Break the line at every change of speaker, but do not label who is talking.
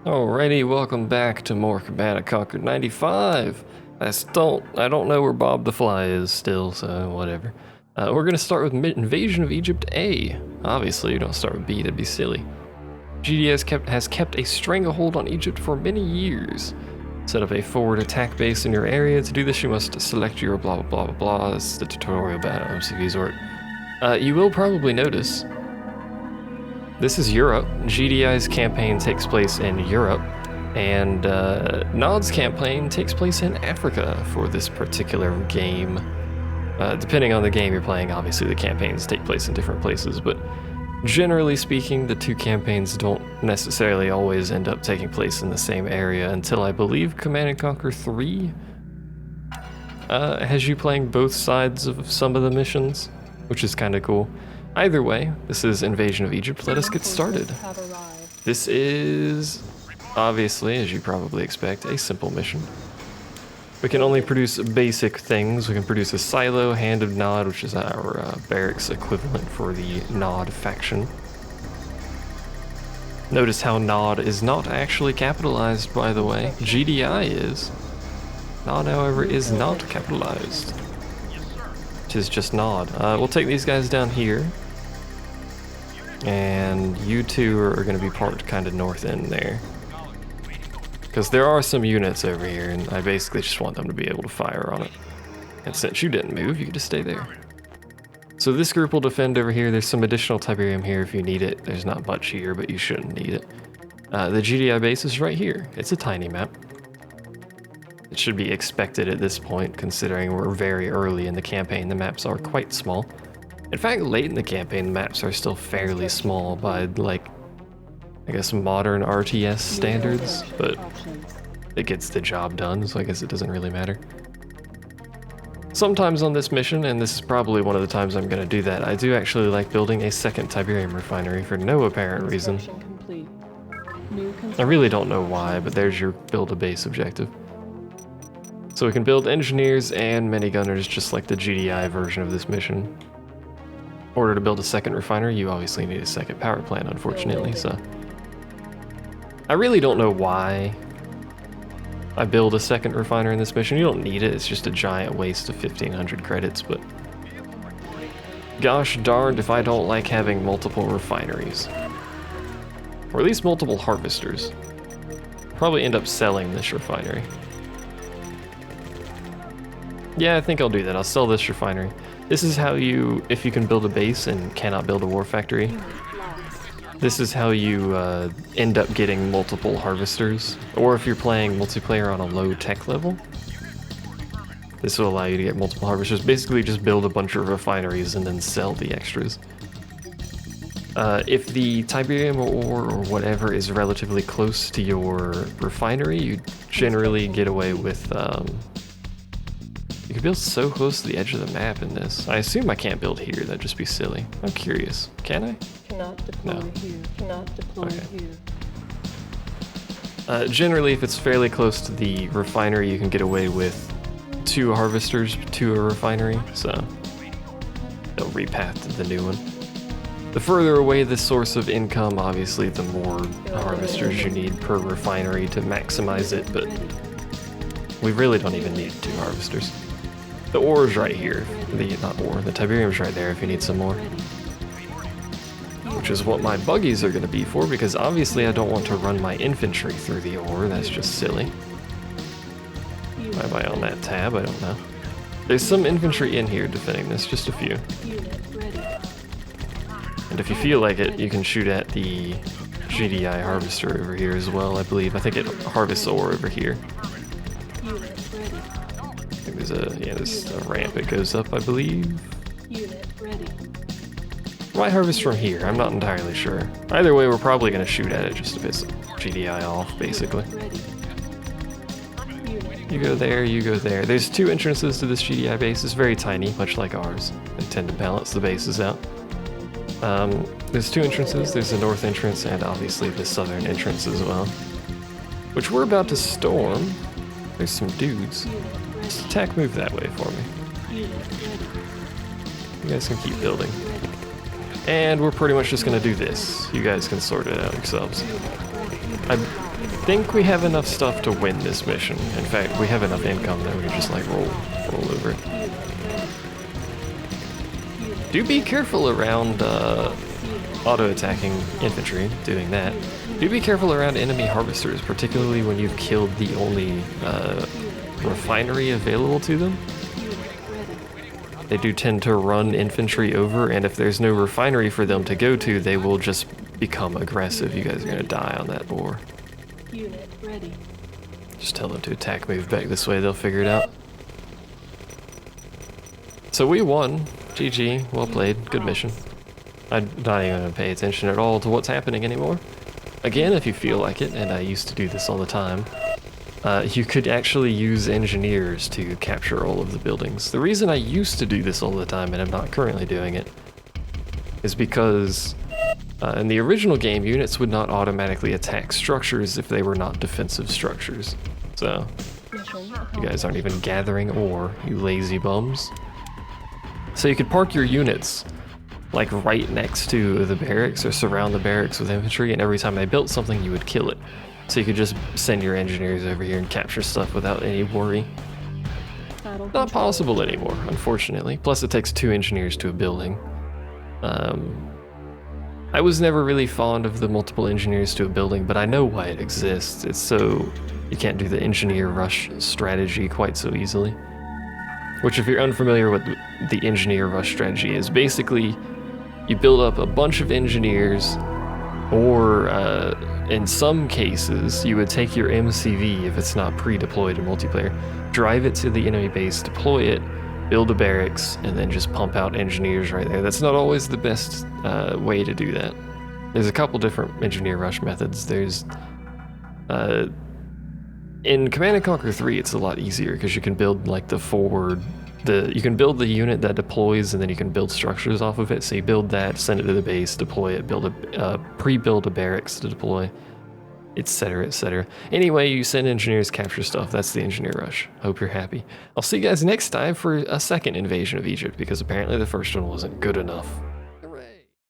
Alrighty, welcome back to more Command & Conquer 95. I don't know where Bob the Fly is still, so whatever. We're gonna start with Invasion of Egypt A. Obviously, you don't start with B, that'd be silly. GDS has kept a stranglehold on Egypt for many years. Set up a forward attack base in your area. To do this, you must select your blah blah blah blah blah. This is the tutorial about how MCVs work. You will probably notice this is Europe. GDI's campaign takes place in Europe, and Nod's campaign takes place in Africa for this particular game. Depending on the game you're playing, obviously the campaigns take place in different places, but generally speaking, the two campaigns don't necessarily always end up taking place in the same area until I believe Command & Conquer 3 has you playing both sides of some of the missions, which is kind of cool. Either way, this is Invasion of Egypt. Let us get started. This is, obviously, as you probably expect, a simple mission. We can only produce basic things. We can produce a silo, Hand of Nod, which is our barracks equivalent for the Nod faction. Notice how Nod is not actually capitalized, by the way. GDI is. Nod, however, is not capitalized. It is just Nod. We'll take these guys down here. And you two are going to be parked kind of north end there. Because there are some units over here, and I basically just want them to be able to fire on it. And since you didn't move, you can just stay there. So this group will defend over here. There's some additional Tiberium here if you need it. There's not much here, but you shouldn't need it. The GDI base is right here. It's a tiny map. It should be expected at this point, considering we're very early in the campaign. The maps are quite small. In fact, late in the campaign, the maps are still fairly small by, like, I guess modern RTS standards, but it gets the job done, so I guess it doesn't really matter. Sometimes on this mission, and this is probably one of the times I'm going to do that, I do actually like building a second Tiberium refinery for no apparent reason. I really don't know why, but there's your build a base objective. So we can build engineers and minigunners just like the GDI version of this mission. In order to build a second refinery, you obviously need a second power plant, unfortunately, so. I really don't know why I build a second refinery in this mission. You don't need it, it's just a giant waste of 1,500 credits, but gosh darned if I don't like having multiple refineries. Or at least multiple harvesters. Probably end up selling this refinery. Yeah, I think I'll do that. I'll sell this refinery. This is how you, if you can build a base and cannot build a war factory, this is how you end up getting multiple harvesters. Or if you're playing multiplayer on a low tech level, this will allow you to get multiple harvesters. Basically just build a bunch of refineries and then sell the extras. If the Tiberium ore or whatever is relatively close to your refinery, you generally get away with you can build so close to the edge of the map in this. I assume I can't build here, that'd just be silly. I'm curious. Can I?
Cannot deploy
No.
here. Cannot deploy here.
Generally, if it's fairly close to the refinery, you can get away with 2 harvesters to a refinery, so they'll repath to the new one. The further away the source of income, obviously, the more harvesters you need per refinery to maximize it, but we really don't even need 2 harvesters. The ore is right here. The Tiberium's right there if you need some more. Which is what my buggies are going to be for, because obviously I don't want to run my infantry through the ore. That's just silly. Why am I on that tab? I don't know. There's some infantry in here defending this, just a few. And if you feel like it, you can shoot at the GDI harvester over here as well, I believe. I think it harvests ore over here. I think there's a ramp it goes up, I believe. Might harvest from here, I'm not entirely sure. Either way, we're probably going to shoot at it just to piss GDI off, basically. You go there, you go there. There's 2 entrances to this GDI base. It's very tiny, much like ours. I tend to balance the bases out. There's 2 entrances. There's the north entrance and obviously the southern entrance as well. Which we're about to storm. There's some dudes. Just attack move that way for me. You guys can keep building. And we're pretty much just going to do this. You guys can sort it out yourselves. think we have enough stuff to win this mission. In fact, we have enough income that we can just like roll over it. Do be careful around auto-attacking infantry, doing that. Do be careful around enemy harvesters, particularly when you've killed the only refinery available to them. They do tend to run infantry over, and if there's no refinery for them to go to, they will just become aggressive. You guys are gonna die on that ore.
Unit ready.
Just tell them to attack, move back this way, they'll figure it out. So we won. GG, well played, good mission. I'm not even gonna pay attention at all to what's happening anymore. Again, if you feel like it, and I used to do this all the time, you could actually use engineers to capture all of the buildings. The reason I used to do this all the time, and I'm not currently doing it, is because in the original game, units would not automatically attack structures if they were not defensive structures. So, you guys aren't even gathering ore, you lazy bums. So you could park your units like right next to the barracks or surround the barracks with infantry, and every time they built something, you would kill it. So you could just send your engineers over here and capture stuff without any worry. Not possible anymore, unfortunately. Plus it takes 2 engineers to a building. I was never really fond of the multiple engineers to a building, but I know why it exists. It's so you can't do the engineer rush strategy quite so easily. Which, if you're unfamiliar with the engineer rush strategy is, basically you build up a bunch of engineers, or in some cases, you would take your MCV, if it's not pre-deployed in multiplayer, drive it to the enemy base, deploy it, build a barracks, and then just pump out engineers right there. That's not always the best way to do that. There's a couple different engineer rush methods. There's in Command & Conquer 3, it's a lot easier because you can build like you can build the unit that deploys, and then you can build structures off of it. So you build that, send it to the base, deploy it, pre-build a barracks to deploy, etc., etc. Anyway, you send engineers, capture stuff. That's the engineer rush. Hope you're happy. I'll see you guys next time for a second invasion of Egypt, because apparently the first one wasn't good enough.